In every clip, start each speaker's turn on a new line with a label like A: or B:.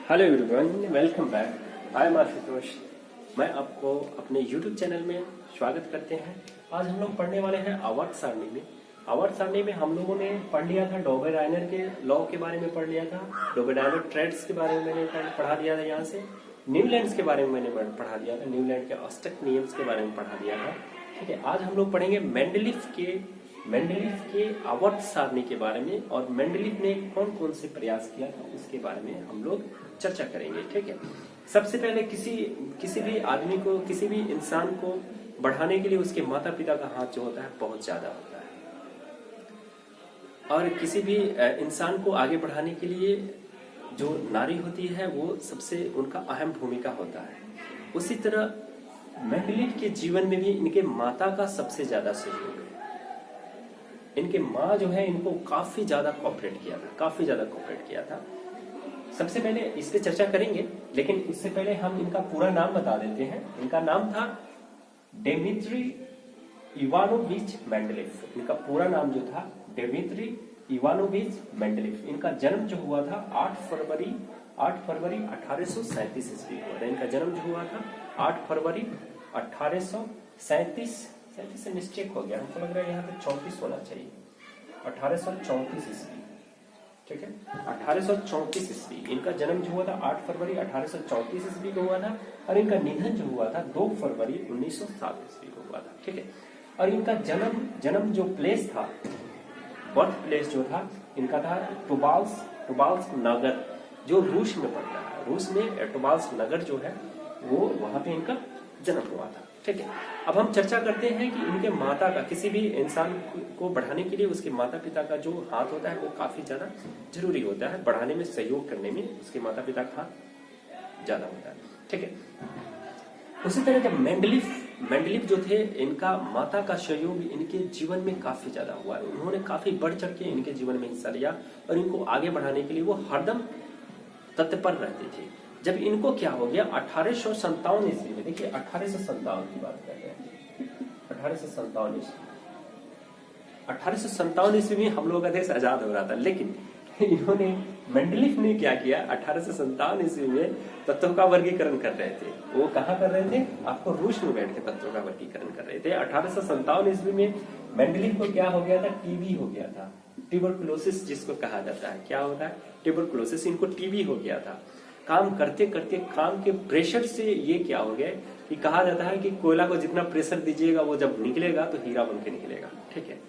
A: Hello everyone, welcome back. I am Ashutosh. मैं आपको अपने यूट्यूब चैनल में स्वागत करते हैं। आज हम लोग पढ़ने वाले हैं आवर्त सारणी में। आवर्त सारणी में हम लोगों ने पढ़ लिया था डोबेराइनर के लॉ के बारे में पढ़ लिया था। डोबेराइनर ट्रेड्स के बारे में मैंने पढ़ा दिया था। यहाँ से न्यूलैंड्स के बारे में मैंने पढ़ा दिया था। न्यूलैंड के अष्टक नियम्स के बारे में पढ़ा दिया था। ठीक है, आज हम लोग पढ़ेंगे मेंडलीफ के आवर्त सारणी के बारे में और मेंडलीफ ने कौन कौन से प्रयास किया था उसके बारे में हम लोग चर्चा करेंगे। ठीक है, सबसे पहले किसी भी आदमी को, किसी भी इंसान को बढ़ाने के लिए उसके माता पिता का हाथ जो होता है बहुत ज्यादा होता है, और किसी भी इंसान को आगे बढ़ाने के लिए जो नारी होती है वो सबसे उनका अहम भूमिका होता है। उसी तरह मेंडलीफ के जीवन में भी इनके माता का सबसे ज्यादा सहयोग है। इनके माँ जो है इनको काफी ज्यादा कोऑपरेट किया था। सबसे पहले इस पे चर्चा करेंगे, लेकिन उससे पहले हम इनका पूरा नाम बता देते हैं। इनका नाम था डिमित्री इवानोविच मेंडलीफ। इनका पूरा नाम जो था डिमित्री इवानोविच मेंडलीफ। इनका जन्म जो हुआ था 8 फरवरी 1837 ईस्वी को। इनका जन्म जो हुआ था 8 फरवरी 1837 से मिस्टेक हो गया, हमको लग रहा है यहाँ पे 34 होना चाहिए। 1834 ईस्वी। ठीक है, 1834 ईस्वी इनका जन्म जो हुआ था 8 फरवरी 1834 ईस्वी को हुआ था, और इनका निधन जो हुआ था 2 फरवरी 1907 ईस्वी को हुआ था। ठीक है, और इनका जन्म जो प्लेस था, बर्थ प्लेस जो था इनका था टुबाल्स्क नगर, जो रूस में पड़ता है। रूस में टुबाल्स्क नगर जो है वो वहां पे इनका जन्म हुआ था। ठीक है, अब हम चर्चा करते हैं कि इनके माता का, किसी भी इंसान को बढ़ाने के लिए उसके माता पिता का जो हाथ होता है वो काफी ज्यादा जरूरी होता है। बढ़ाने में, सहयोग करने में उसके माता पिता का हाथ ज्यादा होता है। ठीक है, उसी तरह जब मेंडलीफ जो थे, इनका माता का सहयोग इनके जीवन में काफी ज्यादा हुआ। उन्होंने काफी बढ़ चढ़ के इनके जीवन में हिस्सा लिया और इनको आगे बढ़ाने के लिए वो हरदम तत्पर रहते थे। जब इनको क्या हो गया 1857 ईस्वी में, देखिए 1857 की बात कर रहे हैं, 1857 ईस्वी में हम लोगों का देश आजाद हो रहा था, लेकिन इन्होंने मेंडलीफ ने क्या किया 1857 ईस्वी में तत्वों का वर्गीकरण कर रहे थे। वो कहाँ कर रहे थे? आपको रूस में बैठ के तत्वों का वर्गीकरण कर रहे थे। 1857 ईस्वी में मेंडलीफ को क्या हो गया था? टीबी हो गया था। ट्यूबरकुलोसिस जिसको कहा जाता है, क्या होता है? ट्यूबरकुलोसिस। इनको टीबी हो गया था। काम करते करते काम के प्रेशर से ये क्या हो गया कि कहा जाता है कि कोयला को जितना प्रेशर दीजिएगा वो जब निकलेगा तो हीरा बन के निकलेगा। ठीक है,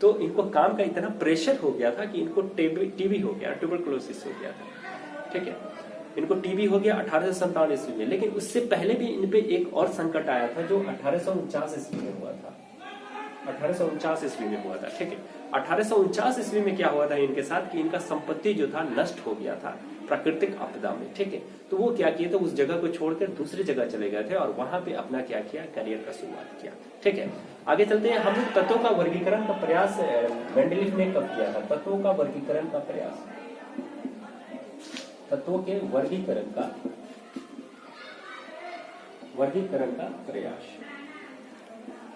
A: तो इनको काम का इतना प्रेशर हो गया था कि इनको टीबी हो गया, ट्यूबरकुलोसिस हो गया था। ठीक है, इनको टीबी हो गया 1857 ईस्वी में। लेकिन उससे पहले भी इन पे एक और संकट आया था जो 1849 ईस्वी में हुआ था। 1849 ईस्वी में हुआ था। ठीक है, 1849 ईस्वी में क्या हुआ था इनके साथ कि इनका संपत्ति जो था नष्ट हो गया था प्राकृतिक आपदा में। ठीक है, तो वो क्या किए थे, उस जगह को छोड़कर दूसरी जगह चले गए थे और वहां पे अपना क्या किया, करियर का शुरुआत किया। ठीक है, आगे चलते हैं। हम लोग तत्वों का वर्गीकरण का प्रयास मेंडलीफ ने कब किया था? तत्वों का वर्गीकरण का प्रयास, तत्वों के वर्गीकरण का प्रयास,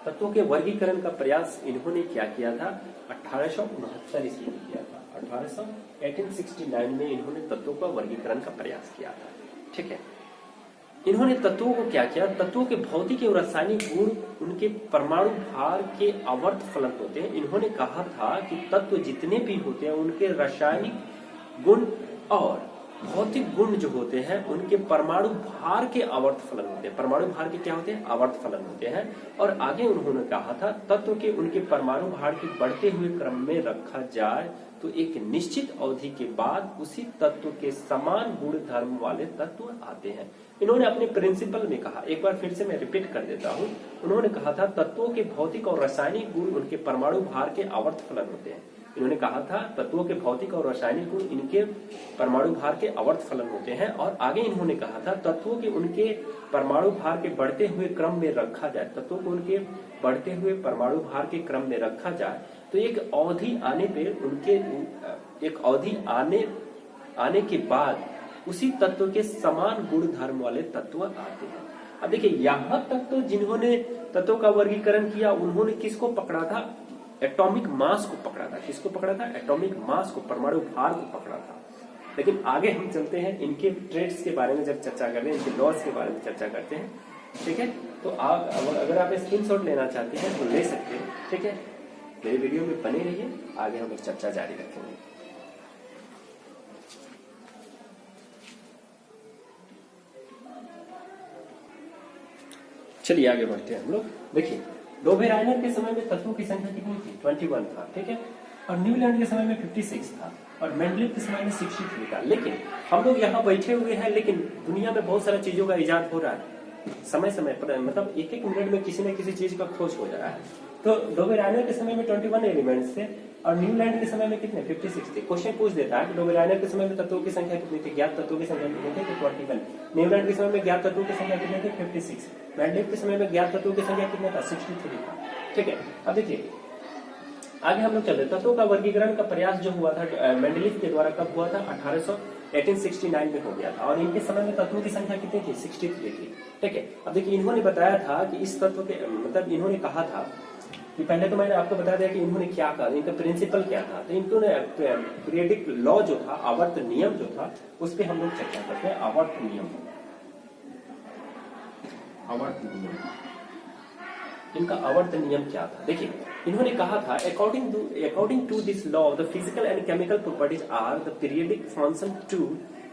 A: तत्वों के वर्गीकरण का प्रयास इन्होंने क्या किया था? 1869 ईस्वी में किया था। 1869 में इन्होंने तत्वों का वर्गीकरण का प्रयास किया था। ठीक है, इन्होंने तत्वों को क्या किया? तत्वों के भौतिक और रासायनिक गुण उनके परमाणु भार के आवर्त फलन होते हैं। इन्होंने कहा था कि तत्व जितने भी होते हैं उनके रासायनिक गुण और भौतिक गुण जो होते हैं उनके परमाणु भार के आवर्त फलन होते हैं। परमाणु भार के क्या होते हैं? आवर्त फलन होते हैं। और आगे उन्होंने कहा था तत्व के उनके परमाणु भार के बढ़ते हुए क्रम में रखा जाए तो एक निश्चित अवधि के बाद उसी तत्व के समान गुण धर्म वाले तत्व आते हैं। इन्होंने अपने प्रिंसिपल में कहा, एक बार फिर से मैं रिपीट कर देता हूं। उन्होंने कहा था तत्वों के भौतिक और रासायनिक गुण उनके परमाणु भार के आवर्त फलन होते हैं। इन्होंने कहा था तत्वों के भौतिक और रासायनिक गुण इनके परमाणु भार के आवर्त फलन होते हैं। और आगे इन्होंने कहा था तत्वों के उनके परमाणु भार के बढ़ते हुए क्रम में रखा जाए, तत्वों को उनके बढ़ते हुए परमाणु भार के क्रम में रखा जाए तो एक अवधि आने पे उनके एक अवधि आने के बाद उसी तत्व के समान गुण धर्म वाले तत्व आते हैं। अब देखिए यहां तक तो जिन्होंने तत्वों का वर्गीकरण किया उन्होंने किसको पकड़ा था? एटॉमिक मास को पकड़ा था। किसको पकड़ा था? एटॉमिक मास को, परमाणु भार को पकड़ा था। लेकिन आगे हम चलते हैं इनके ट्रेड्स के बारे में जब चर्चा करते हैं, इनके लॉस के बारे में चर्चा करते हैं। ठीक है, तो आप अगर आप स्क्रीनशॉट लेना चाहते हैं तो ले सकते हैं। ठीक है, मेरे वीडियो में बने रहिए, आगे हम लोग चर्चा जारी रखेंगे। चलिए आगे बढ़ते हैं हम लोग। देखिए, डोबे राइनर के समय में तत्वों की संख्या कितनी थी? 21 था। ठीक है, और न्यूलैंड के समय में 56 था, और मेंडलीव के समय में 63 था। लेकिन हम लोग यहाँ बैठे हुए हैं, लेकिन दुनिया में बहुत सारी चीजों का इजाद हो रहा है समय समय पर, मतलब एक एक मिनट में किसी न किसी चीज का खोज हो रहा है। तो डोबे राइनर के समय में 21 एलिमेंट्स थे, और न्यूलैंड के समय में कितने? 56 थे। क्वेश्चन पूछ देता है कि डोबे राइनर के समय में तत्वों की संख्या कितनी थी? ज्ञात तत्वों की संख्या कितनी थी? तो 21। न्यूलैंड के समय में ज्ञात तत्वों की संख्या कितनी थी? 56। मेंडलीव के समय में ज्ञात तत्वों की संख्या कितनी था? 63 था। ठीक है, अब देखिए आगे हम लोग चलते। तत्वों का वर्गीकरण का प्रयास जो हुआ था मेंडलीव के द्वारा कब हुआ था? 1869 में हो गया था, और इनके समय में तत्वों की संख्या कितनी थी? 63 थी। ठीक है, अब देखिए इन्होंने बताया था कि इस तत्व के मतलब इन्होंने कहा था कि पहले तो मैंने आपको बता दिया कि इन्होंने क्या कहा, इनका प्रिंसिपल क्या था। तो इन्होंने पीरियडिक लॉ जो था, आवर्त नियम जो था, उस पर हम लोग चर्चा करते हैं। आवर्त नियम, आवर्त नियम, इनका आवर्त नियम क्या था? देखिए इन्होंने कहा था according to this law the physical and chemical properties are the periodic function to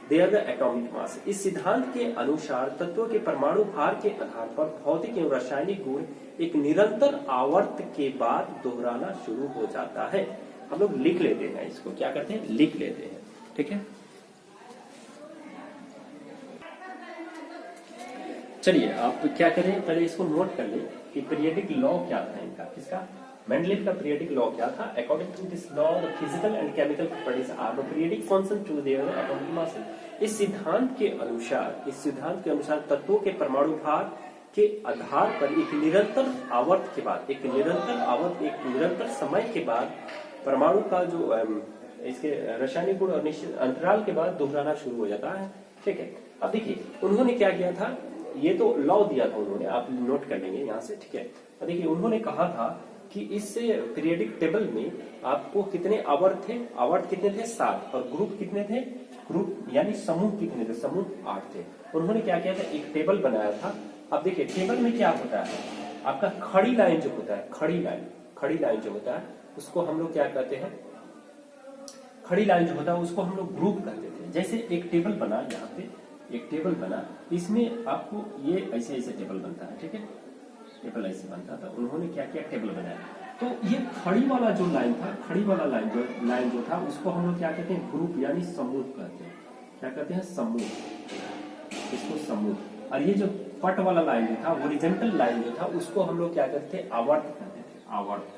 A: their atomic mass. इस सिद्धांत के अनुसार तत्वों के परमाणु भार के आधार पर भौतिक एवं रासायनिक गुण एक निरंतर आवर्त के बाद दोहराना शुरू हो जाता है। हम लोग लिख लेते हैं इसको, क्या करते हैं? लिख लेते हैं। ठीक है, चलिए आप क्या करें, पहले इसको नोट कर ले कि पीरियडिक लॉ क्या था इनका, किसका? मेंडलीव का पीरियडिक लॉ क्या था? According to this law the physical and chemical properties are the periodic function to their atomic mass. इस सिद्धांत के अनुसार तत्वों के परमाणु भार के आधार पर एक निरंतर आवर्त के बाद, एक निरंतर समय के बाद परमाणु का जो इसके रासायनिक गुण और निश्चित अंतराल के बाद दोहराना शुरू हो जाता है। ठीक है, अब देखिए उन्होंने क्या किया था, ये तो लॉ दिया था उन्होंने, आप नोट कर लेंगे यहाँ से। ठीक है, अब देखिए उन्होंने कहा था कि इस पीरियडिक टेबल में आपको कितने आवर्त थे? आवर्त कितने थे? 7। और ग्रुप कितने थे? ग्रुप यानी समूह कितने थे? समूह 8 थे। उन्होंने क्या किया था, एक टेबल बनाया था। अब देखिए टेबल में क्या होता है, आपका खड़ी लाइन जो होता है, खड़ी लाइन जो होता है उसको हम लोग क्या कहते हैं? खड़ी लाइन जो होता है उसको हम लोग ग्रुप कहते थे। जैसे एक टेबल बना, यहाँ पे एक टेबल बना, इसमें आपको ये ऐसे ऐसे टेबल बनता है। ठीक है, टेबल ऐसे बनता था। उन्होंने क्या किया, टेबल बनाया। तो ये खड़ी वाला जो लाइन था, खड़ी वाला लाइन जो था उसको हम लोग क्या कहते हैं? ग्रुप यानी समूह कहते हैं। क्या कहते हैं? समूह, इसको समूह। और ये जो पट वाला लाइन जो था, हॉरिजॉन्टल लाइन जो था, उसको हम लोग क्या कहते हैं? आवर्त कहते थे। आवर्त।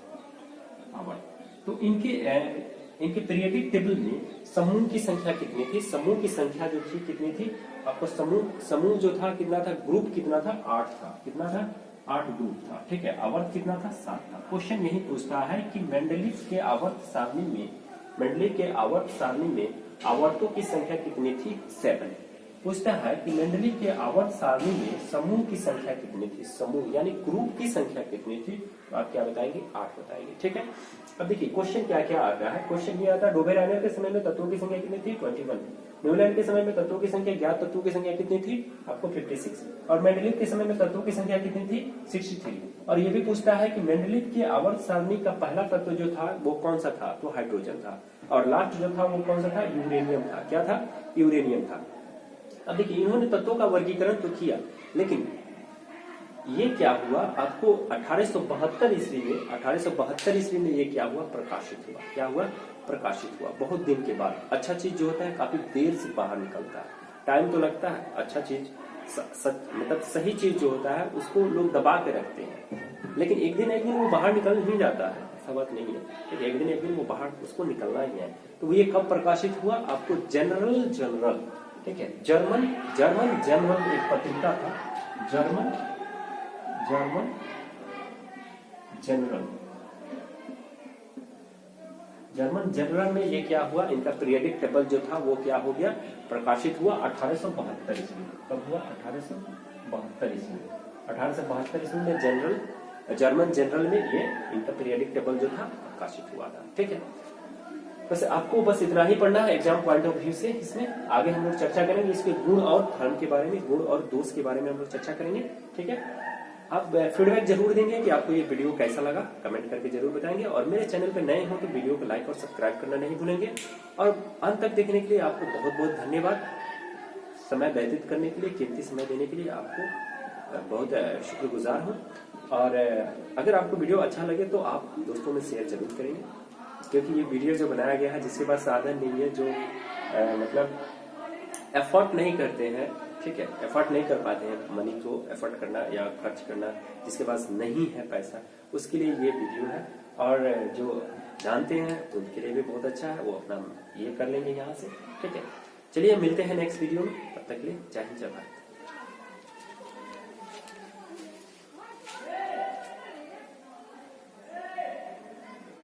A: तो इनके पीरियडिक टेबल में समूह की संख्या कितनी थी? समूह की संख्या जो थी कितनी थी? आपको समूह जो था कितना था? ग्रुप कितना था? 8 था। कितना था? 8 ग्रुप था। ठीक है, आवर्त कितना था? 7 था। क्वेश्चन यही पूछता है कि मेंडलीव के आवर्त सारणी में आवर्तों की संख्या कितनी थी? 7। पूछता है कि मेंडलीव के आवर्त सारणी में समूह की संख्या कितनी थी? समूह यानी ग्रुप की संख्या कितनी थी? तो आप क्या बताएंगे? 8 बताएंगे। ठीक है, अब देखिए क्वेश्चन क्या क्या आता है। क्वेश्चन ये आता है डोबे राइनर के समय में तत्वों की संख्या कितनी थी? 21। न्यूलैंड के समय में तत्वों की संख्या, ज्ञात तत्वों की संख्या कितनी थी? आपको 56। और मेंडलीव के समय में तत्वों की संख्या कितनी थी? 63। और ये भी पूछता है कि मेंडलीव के आवर्त सारणी का पहला तत्व जो था वो कौन सा था? तो हाइड्रोजन था। और लास्ट जो था वो कौन सा था? यूरेनियम था। क्या था? यूरेनियम था। अब देखिए इन्होंने तत्वों का वर्गीकरण तो किया, लेकिन ये क्या हुआ आपको 1872 ईस्वी में ये क्या हुआ? प्रकाशित हुआ। क्या हुआ? प्रकाशित हुआ। बहुत दिन के बाद। अच्छा चीज जो होता है काफी देर से बाहर निकलता है, टाइम तो लगता है। अच्छा चीज मतलब सही चीज जो होता है उसको लोग दबा के रखते हैं, लेकिन एक दिन वो बाहर निकल ही जाता है। ऐसा बात नहीं है, एक दिन वो बाहर उसको निकलना ही है। तो ये कब प्रकाशित हुआ? आपको जनरल, ठीक है, जर्मन जनरल एक पत्रिका था, जर्मन जनरल में ये क्या हुआ? इनका पीरियडिक टेबल जो था वो क्या हो गया? प्रकाशित हुआ 1872 ईस्वी। कब हुआ? 1872 ईस्वी। 1872 ईस्वी में जर्मन जनरल में ये इनका पीरियडिक टेबल जो था प्रकाशित हुआ था। ठीक है, बस आपको बस इतना ही पढ़ना है एग्जाम पॉइंट ऑफ व्यू से। इसमें आगे हम लोग चर्चा करेंगे इसके गुण और धर्म के बारे में, गुण और दोष के बारे में हम लोग चर्चा करेंगे। ठीक है, आप फीडबैक जरूर देंगे कि आपको ये वीडियो कैसा लगा, कमेंट करके जरूर बताएंगे। और मेरे चैनल पर नए हो तो वीडियो को लाइक और सब्सक्राइब करना नहीं भूलेंगे। और अंत तक देखने के लिए आपको बहुत बहुत धन्यवाद। समय व्यतीत करने के लिए, कीमती समय देने के लिए आपको बहुत शुक्रगुजार हूँ। और अगर आपको वीडियो अच्छा लगे तो आप दोस्तों में शेयर जरूर करेंगे, क्योंकि ये वीडियो जो बनाया गया है जिसके पास साधन नहीं है, जो मतलब एफर्ट नहीं करते हैं, ठीक है, एफर्ट नहीं कर पाते हैं मनी को एफर्ट करना या खर्च करना, जिसके पास नहीं है पैसा, उसके लिए ये वीडियो है। और जो जानते हैं उनके लिए भी बहुत अच्छा है, वो अपना ये कर लेंगे यहाँ से। ठीक है, चलिए मिलते हैं नेक्स्ट वीडियो में, तब तक के लिए जय हिंद जय भारत।